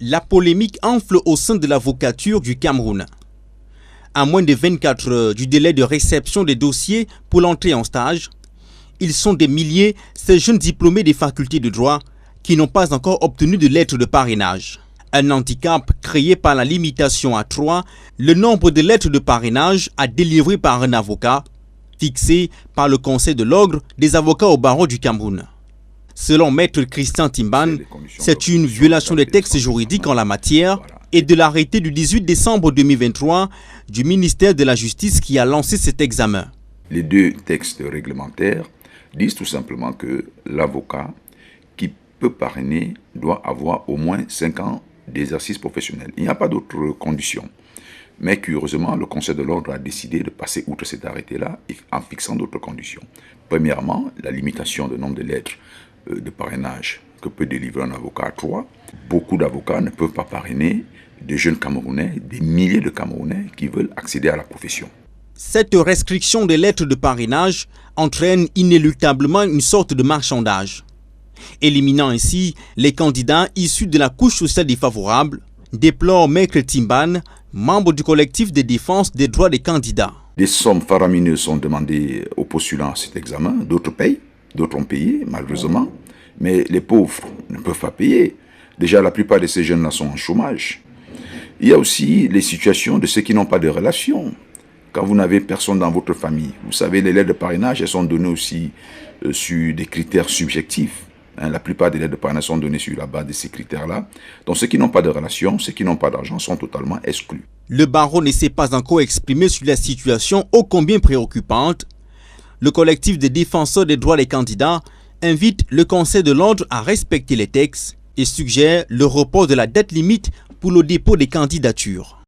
La polémique enfle au sein de l'avocature du Cameroun. À moins de 24 heures du délai de réception des dossiers pour l'entrée en stage, ils sont des milliers, ces jeunes diplômés des facultés de droit, qui n'ont pas encore obtenu de lettres de parrainage. Un handicap créé par la limitation à 3, le nombre de lettres de parrainage à délivrer par un avocat, fixé par le Conseil de l'ordre des avocats au barreau du Cameroun. Selon Maître Christian Timban, c'est une violation des textes juridiques en la matière et de l'arrêté du 18 décembre 2023 du ministère de la Justice qui a lancé cet examen. Les deux textes réglementaires disent tout simplement que l'avocat qui peut parrainer doit avoir au moins 5 ans d'exercice professionnel. Il n'y a pas d'autres conditions. Mais curieusement, le Conseil de l'ordre a décidé de passer outre cet arrêté-là en fixant d'autres conditions. Premièrement, la limitation du nombre de lettres de parrainage que peut délivrer un avocat à 3. Beaucoup d'avocats ne peuvent pas parrainer de jeunes Camerounais, des milliers de Camerounais qui veulent accéder à la profession. Cette restriction des lettres de parrainage entraîne inéluctablement une sorte de marchandage, éliminant ainsi les candidats issus de la couche sociale défavorable, déplore Maître Timban, membre du collectif de défense des droits des candidats. Des sommes faramineuses sont demandées aux postulants à cet examen, d'autres payent, d'autres ont payé malheureusement, mais les pauvres ne peuvent pas payer. Déjà, la plupart de ces jeunes-là sont en chômage. Il y a aussi les situations de ceux qui n'ont pas de relations. Quand vous n'avez personne dans votre famille, vous savez, les lettres de parrainage, elles sont données aussi sur des critères subjectifs. La plupart des lettres de parrainage sont données sur la base de ces critères-là. Donc ceux qui n'ont pas de relations, ceux qui n'ont pas d'argent sont totalement exclus. Le barreau ne s'est pas encore exprimé sur la situation ô combien préoccupante. Le collectif des défenseurs des droits des candidats invite le Conseil de l'ordre à respecter les textes et suggère le report de la date limite pour le dépôt des candidatures.